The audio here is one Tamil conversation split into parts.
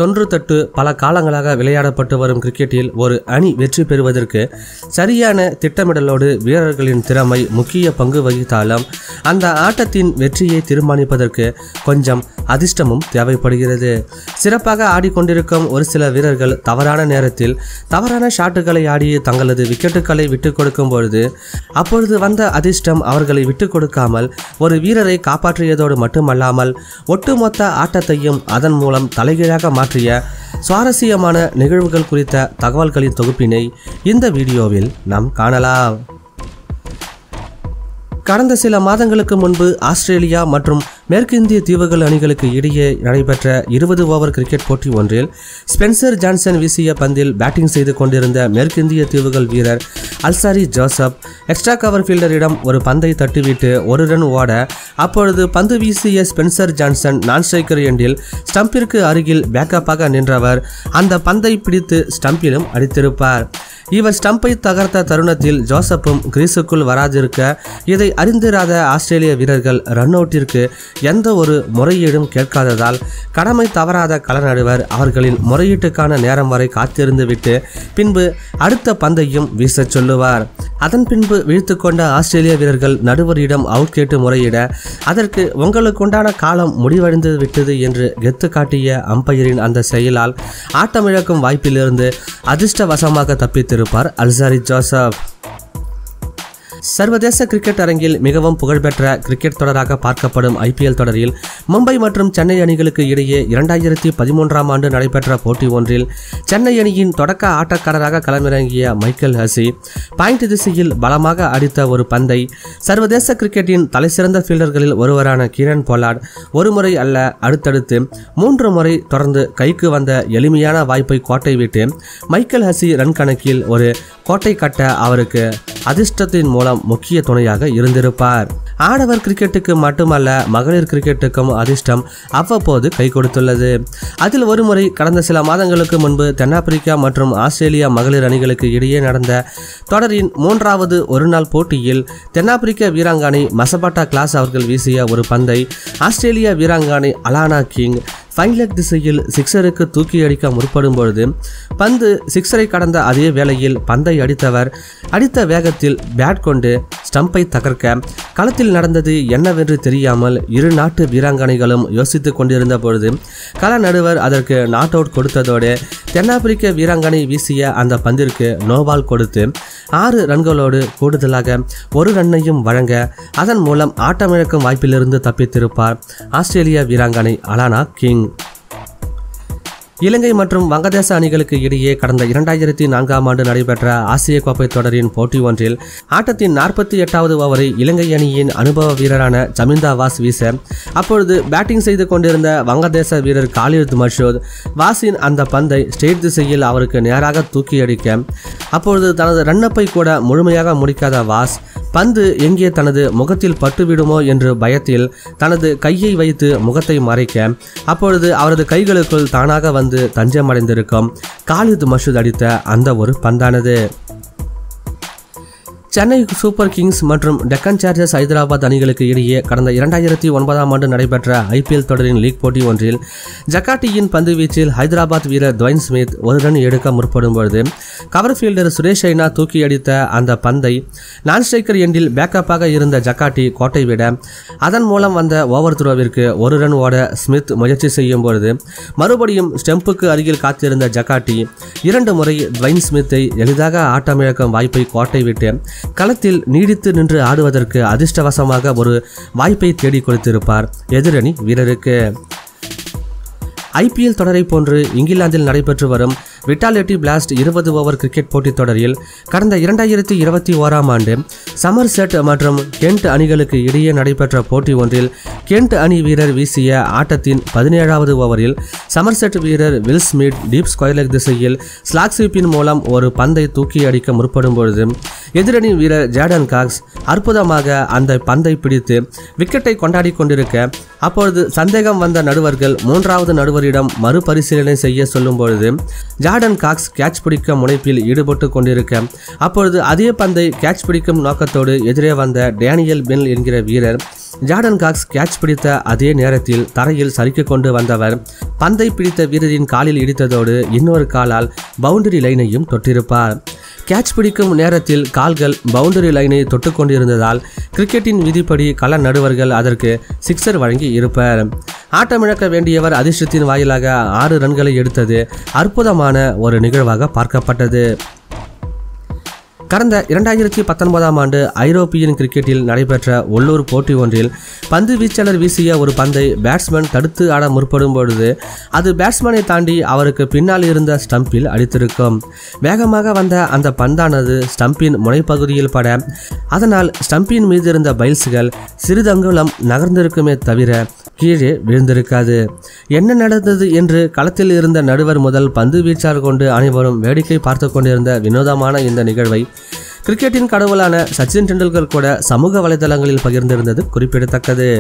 தொன்றுதொட்டு பல காலங்களாக விளையாடப்பட்டு வரும் கிரிக்கெட்டில் ஒரு அணி வெற்றி பெறுவதற்கு சரியான திட்டமிடலோடு வீரர்களின் திறமை முக்கிய பங்கு வகித்தாலும் அந்த ஆட்டத்தின் வெற்றியை தீர்மானிப்பதற்கு கொஞ்சம் அதிர்ஷ்டமும் தேவைப்படுகிறது. சிறப்பாக ஆடிக்கொண்டிருக்கும் ஒரு சில வீரர்கள் தவறான நேரத்தில் தவறான ஷாட்டுகளை ஆடி தங்களது விக்கெட்டுகளை விட்டுக் கொடுக்கும் பொழுது அப்பொழுது வந்த அதிர்ஷ்டம் அவர்களை விட்டுக் கொடுக்காமல் ஒரு வீரரை காப்பாற்றியதோடு மட்டுமல்லாமல் ஒட்டுமொத்த ஆட்டத்தையும் அதன் மூலம் தலைகீழாக மாற்றிய சுவாரஸ்யமான நிகழ்வுகள் குறித்த தகவல்களின் தொகுப்பினை இந்த வீடியோவில் நாம் காணலாம். கடந்த சில மாதங்களுக்கு முன்பு ஆஸ்திரேலியா மற்றும் மேற்கிந்திய தீவுகள் அணிகளுக்கு இடையே நடைபெற்ற 20 ஓவர் கிரிக்கெட் போட்டி ஒன்றில் ஸ்பென்சர் ஜான்சன் வீசிய பந்தில் பேட்டிங் செய்து கொண்டிருந்த மேற்கிந்திய தீவுகள் வீரர் அல்சாரி ஜோசப் எக்ஸ்ட்ரா கவர் ஃபீல்டரிடம் ஒரு பந்தை தட்டிவிட்டு ஒரு ரன் ஓட அப்பொழுது பந்து வீசிய ஸ்பென்சர் ஜான்சன் நான் ஸ்ட்ரைக்கர் எண்டில் ஸ்டம்பிற்கு அருகில் பேக்கப்பாக நின்றவர் அந்த பந்தை பிடித்து ஸ்டம்பிலும் அடித்திருப்பார். இவர் ஸ்டம்பை தகர்த்த தருணத்தில் ஜோசப்பும் கிரீஸுக்குள் வராதிருக்க இதை அறிந்திராத ஆஸ்திரேலிய வீரர்கள் ரன் அவுட்டிற்கு எந்த ஒரு முறையீடும் கேட்காததால் கடமை தவறாத களநடுவர் அவர்களின் முறையீட்டுக்கான நேரம் வரை காத்திருந்து விட்டு பின்பு அடுத்த பந்தையும் வீச சொல்லுவார். அதன் பின்பு வீழ்த்து கொண்ட ஆஸ்திரேலிய வீரர்கள் நடுவரிடம் அவுட் கேட்டு முறையிட அதற்கு உங்களுக்குண்டான காலம் முடிவடைந்து விட்டது என்று கெத்து காட்டிய அம்பையரின் அந்த செயலால் ஆட்டமிழக்கும் வாய்ப்பிலிருந்து அதிர்ஷ்டவசமாக தப்பித்திருப்பார் அல்சாரி ஜோசப். சர்வதேச கிரிக்கெட் அரங்கில் மிகவும் புகழ்பெற்ற கிரிக்கெட் தொடராக பார்க்கப்படும் IPL தொடரில் மும்பை மற்றும் சென்னை அணிகளுக்கு இடையே 2013ஆம் ஆண்டு நடைபெற்ற போட்டி ஒன்றில் சென்னை அணியின் தொடக்க ஆட்டக்காரராக களமிறங்கிய மைக்கேல் ஹசி பாயிண்ட் திசையில் பலமாக அடித்த ஒரு பந்தை சர்வதேச கிரிக்கெட்டின் தலைசிறந்த ஃபீல்டர்களில் ஒருவரான கீரன் பொலார்ட் ஒரு முறை அல்ல அடுத்தடுத்து 3 முறை தொடர்ந்து கைக்கு வந்த எளிமையான வாய்ப்பை கோட்டை விட்டு மைக்கேல் ஹசி ரன் கணக்கில் ஒரு கோட்டை கட்ட அவருக்கு அதிர்ஷ்டத்தின் மூலம் முக்கிய துணையாக இருந்திருப்பார். ஆடவர் கிரிக்கெட்டுக்கு மட்டுமல்ல மகளிர் கிரிக்கெட்டுக்கும் அதிர்ஷ்டம் அவ்வப்போது கை கொடுத்துள்ளது. அதில் ஒருமுறை கடந்த சில மாதங்களுக்கு முன்பு தென்னாப்பிரிக்கா மற்றும் ஆஸ்திரேலியா மகளிர் அணிகளுக்கு இடையே நடந்த தொடரின் 3வது ஒருநாள் போட்டியில் தென்னாப்பிரிக்க வீராங்கனை மசபாட்டா கிளாஸ் அவர்கள் வீசிய ஒரு பந்தை ஆஸ்திரேலிய வீராங்கனை அலானா கிங் ஃபைன் லெக் திசையில் சிக்ஸருக்கு தூக்கி அடிக்க முற்படும் பொழுது பந்து சிக்ஸரை கடந்த அதே வேளையில் பந்தை அடித்தவர் அடித்த வேகத்தில் பேட் கொண்டு ஸ்டம்பை தகர்க்க களத்தில் நடந்தது என்னவென்று தெரியாமல் இரு நாட்டு வீராங்கனைகளும் யோசித்துக் கொண்டிருந்த பொழுது கள நடுவர் அதற்கு நாட் அவுட் கொடுத்ததோடு தென்னாப்பிரிக்க வீராங்கனை வீசிய அந்த பந்திற்கு நோபால் கொடுத்து 6 ரன்களோடு கூடுதலாக ஒரு ரன்னையும் வழங்க அதன் மூலம் ஆட்டமிழக்கும் வாய்ப்பிலிருந்து தப்பித்திருப்பார் ஆஸ்திரேலிய வீராங்கனை அலானா கிங். இலங்கை மற்றும் வங்கதேச அணிகளுக்கு இடையே கடந்த 2004ஆம் ஆண்டு நடைபெற்ற ஆசிய கோப்பை தொடரின் போட்டி ஒன்றில் ஆட்டத்தின் 48வது ஓவரை இலங்கை அணியின் அனுபவ வீரரான ஜமீந்தா வாஸ் வீச அப்பொழுது பேட்டிங் செய்து கொண்டிருந்த வங்கதேச வீரர் காலித் மஷூத் வாஸின் அந்த பந்தை ஸ்ட்ரெயிட் திசையில் அவருக்கு நேராக தூக்கி அடிக்க அப்பொழுது தனது ரன்னப்பை கூட முழுமையாக முடிக்காத வாஸ் பந்து எங்கே தனது முகத்தில் பட்டுவிடுமோ என்று பயத்தில் தனது கையை வைத்து முகத்தை மறைக்க அப்பொழுது அவரது கைகளுக்குள் தானாக வந்து தஞ்சமடைந்திருக்கும் காலித் மஷூத் அடித்த அந்த ஒரு பந்தானது. சென்னை சூப்பர் கிங்ஸ் மற்றும் டெக்கன் சார்ஜர்ஸ் ஹைதராபாத் அணிகளுக்கு இடையே கடந்த 2009ஆம் ஆண்டு நடைபெற்ற IPL தொடரின் லீக் போட்டி ஒன்றில் ஜக்காட்டியின் பந்து வீச்சில் ஹைதராபாத் வீரர் துவைன் ஸ்மித் ஒரு ரன் எடுக்க முற்படும் பொழுது கவர் ஃபீல்டர் சுரேஷ் ரெய்னா தூக்கி அடித்த அந்த பந்தை நான் ஸ்ட்ரைக்கர் எண்டில் பேக்கப்பாக இருந்த ஜக்காட்டி கோட்டை விட அதன் மூலம் வந்த ஓவர் த்ரோவிற்கு ஒரு ரன் ஓட ஸ்மித் முயற்சி செய்யும் பொழுது மறுபடியும் ஸ்டெம்புக்கு அருகில் காத்திருந்த ஜக்காட்டி 2 முறை துவைன் ஸ்மித்தை எளிதாக ஆட்டமிழக்கும் வாய்ப்பை கோட்டை விட்டு களத்தில் நீடித்து நின்று ஆடுவதற்கு அதிர்ஷ்டவசமாக ஒரு வாய்ப்பை தேடி கொடுத்திருப்பார் எதிரணி வீரருக்கு. IPL தொடரை போன்று இங்கிலாந்தில் நடைபெற்று வரும் விட்டாலிட்டி பிளாஸ்ட் 20 ஓவர் கிரிக்கெட் போட்டித் தொடரில் கடந்த 2021ஆம் ஆண்டு சமர்செட் மற்றும் கென்ட் அணிகளுக்கு இடையே நடைபெற்ற போட்டி ஒன்றில் கென்ட் அணி வீரர் வீசிய ஆட்டத்தின் 17வது ஓவரில் சமர்செட் வீரர் will Smith deep square leg திசையில் ஸ்லாக் ஸ்வீப்பின் மூலம் ஒரு பந்தை தூக்கி அடிக்க முற்படும் பொழுது எதிரணி வீரர் ஜார்டன் காக்ஸ் அற்புதமாக அந்த பந்தை பிடித்து விக்கெட்டை கொண்டாடி கொண்டிருக்க அப்பொழுது சந்தேகம் வந்த நடுவர்கள் மூன்றாவது நடுவரிடம் மறுபரிசீலனை செய்ய சொல்லும் பொழுது ஜார்டன் காக்ஸ் கேட்ச் பிடிக்க முனைப்பில் ஈடுபட்டு கொண்டிருக்க அப்பொழுது அதே பந்தை கேட்ச் பிடிக்கும் நோக்கத்தோடு எதிரே வந்த டேனியல் பெல் என்கிற வீரர் ஜார்டன் காக்ஸ் கேட்ச் பிடித்த அதே நேரத்தில் தரையில் சறுக்கிக் கொண்டு வந்தவர் பந்தை பிடித்த வீரரின் காலில் இடித்ததோடு இன்னொரு காலால் பவுண்டரி லைனையும் தொட்டிருப்பார். கேட்ச் பிடிக்கும் நேரத்தில் கால்கள் பவுண்டரி லைனை தொட்டு கொண்டிருந்ததால் கிரிக்கெட்டின் விதிப்படி கள நடுவர்கள் அதற்கு சிக்ஸர் வழங்கி இருப்பர். ஆட்டமிழக்க வேண்டியவர் அதிர்ஷ்டத்தின் வாயிலாக 6 ரன்களை எடுத்தது அற்புதமான ஒரு நிகழ்வாக பார்க்கப்பட்டது. கடந்த 2019ஆம் ஆண்டு ஐரோப்பியன் கிரிக்கெட்டில் நடைபெற்ற உள்ளூர் போட்டி ஒன்றில் பந்து வீச்சாளர் வீசிய ஒரு பந்தை பேட்ஸ்மேன் தடுத்து ஆட முற்படும் பொழுது அது பேட்ஸ்மேனை தாண்டி அவருக்கு பின்னால் இருந்த ஸ்டம்பில் அடித்திருக்கும். வேகமாக வந்த அந்த பந்தானது ஸ்டம்பின் முனைப்பகுதியில் பட அதனால் ஸ்டம்பின் மீது இருந்த பைல்ஸ்கள் சிறிதங்குலம் நகர்ந்திருக்குமே தவிர கீழே விழுந்திருக்காது. என்ன நடந்தது என்று களத்தில் இருந்த நடுவர் முதல் பந்து வீச்சாளர் கொண்டு அனைவரும் வேடிக்கை பார்த்து கொண்டிருந்த வினோதமான இந்த நிகழ்வை கிரிக்கெட்டின் கடவுளான சச்சின் டெண்டுல்கர் கூட சமூக வலைதளங்களில் பகிர்ந்திருந்தது குறிப்பிடத்தக்கது.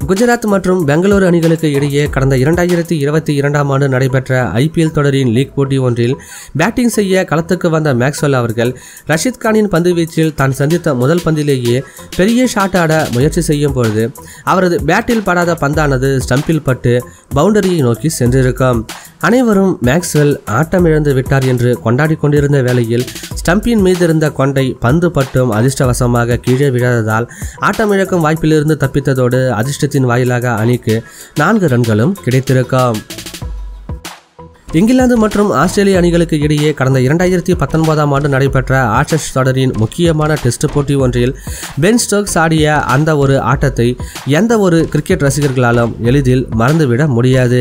குஜராத் மற்றும் பெங்களூரு அணிகளுக்கு இடையே கடந்த 2022ஆம் ஆண்டு நடைபெற்ற ஐபிஎல் தொடரின் லீக் போட்டி ஒன்றில் பேட்டிங் செய்ய களத்துக்கு வந்த மேக்ஸ்வெல் அவர்கள் ரஷீத் கானின் பந்து வீச்சில் தான் சந்தித்த முதல் பந்திலேயே பெரிய ஷாட் ஆட முயற்சி செய்யும் பொழுது அவரது பேட்டில் படாத பந்தானது ஸ்டம்பில் பட்டு பவுண்டரியை நோக்கி சென்றிருக்கும். அனைவரும் மேக்ஸ்வெல் ஆட்டமிழந்து விட்டார் என்று கொண்டாடி கொண்டிருந்த வேளையில் ஸ்டம்பின் மீது இருந்த கொண்டை பந்து பட்டும் அதிர்ஷ்டவசமாக கீழே விழாததால் ஆட்டமிழக்கும் வாய்ப்பிலிருந்து தப்பித்ததோடு அதிர்ஷ்டத்தின் வாயிலாக அணிக்கு 4 ரன்களும் கிடைத்திருக்கும். இங்கிலாந்து மற்றும் ஆஸ்திரேலிய அணிகளுக்கு இடையே கடந்த 2019ஆம் ஆண்டு நடைபெற்ற ஆஷஸ் தொடரின் முக்கியமான டெஸ்ட் போட்டி ஒன்றில் பென் ஸ்டோக்ஸ் ஆடிய அந்த ஒரு ஆட்டத்தை எந்த ஒரு கிரிக்கெட் ரசிகர்களாலும் எளிதில் மறந்துவிட முடியாது.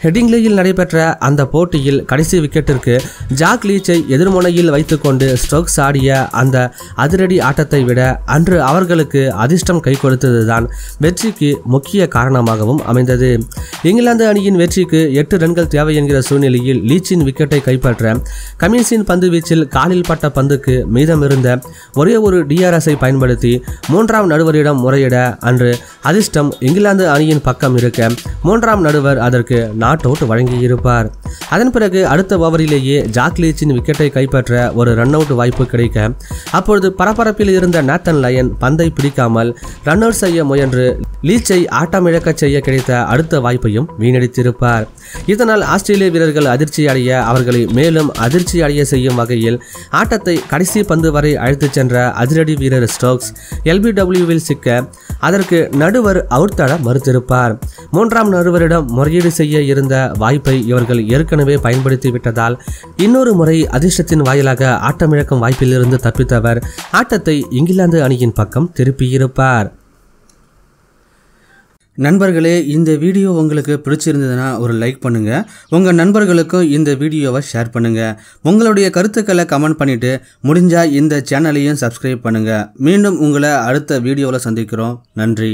ஹெடிங்லேயில் நடைபெற்ற அந்த போட்டியில் கடைசி விக்கெட்டிற்கு ஜாக் லீச்சை எதிர்முனையில் வைத்துக்கொண்டு ஸ்டோக்ஸ் ஆடிய அந்த அதிரடி ஆட்டத்தை விட அன்று அவர்களுக்கு அதிர்ஷ்டம் கை கொடுத்ததுதான் வெற்றிக்கு முக்கிய காரணமாகவும் அமைந்தது. இங்கிலாந்து அணியின் வெற்றிக்கு 8 ரன்கள் தேவை என்கிற சூழ்நிலை லீச்சின் விக்கெட்டை கைப்பற்ற கமின்ஸின் பந்து வீச்சில் காலில் பட்ட பந்துக்கு மீதமிருந்த ஒரே ஒரு டிஆர்எஸை பயன்படுத்தி 3ஆம் நடுவரிடம் முறையிட அன்று அதிர்ஷ்டம் இங்கிலாந்து அணியின் பக்கம் இருக்க 3ஆம் நடுவர் அதற்கு நாட் அவுட் வழங்கியிருப்பார். அதன் பிறகு அடுத்த ஓவரிலேயே ஜாக் லீச்சின் விக்கெட்டை கைப்பற்ற ஒரு ரன் அவுட் வாய்ப்பு கிடைக்க அப்பொழுது பரபரப்பில் இருந்த நேத்தன் லயன் பந்தை பிடிக்காமல் ரன் அவுட் செய்ய முயன்று லீச்சை ஆட்டமிழக்க செய்ய கிடைத்த அடுத்த வாய்ப்பையும் வீணடித்திருப்பார். இதனால் ஆஸ்திரேலிய வீரர்கள் அதிர்ச்சி அடைய அவர்களை மேலும் அதிர்ச்சி அடைய செய்யும் வகையில் ஆட்டத்தை கடைசி பந்து வரை அழைத்துச் சென்ற அதிரடி வீரர் ஸ்டோக்ஸ் LBWவில் சிக்க அதற்கு நடுவர் அவுட் தர மறுத்திருப்பார். 3ஆம் நடுவரிடம் முறையீடு செய்ய இருந்த வாய்ப்பை இவர்கள் ஏற்கனவே பயன்படுத்தி விட்டதால் இன்னொரு முறை அதிர்ஷ்டத்தின் வாயிலாக ஆட்டமிழக்கும் வாய்ப்பிலிருந்து தப்பித்தவர் ஆட்டத்தை இங்கிலாந்து அணியின் பக்கம் திருப்பியிருப்பார். நண்பர்களே, இந்த வீடியோ உங்களுக்கு பிடிச்சிருந்ததுன்னா ஒரு லைக் பண்ணுங்கள். உங்கள் நண்பர்களுக்கும் இந்த வீடியோவை ஷேர் பண்ணுங்கள். உங்களுடைய கருத்துக்களை கமெண்ட் பண்ணிவிட்டு முடிஞ்சால் இந்த சேனலையும் சப்ஸ்கிரைப் பண்ணுங்கள். மீண்டும் உங்களை அடுத்த வீடியோவில் சந்திக்கிறோம். நன்றி.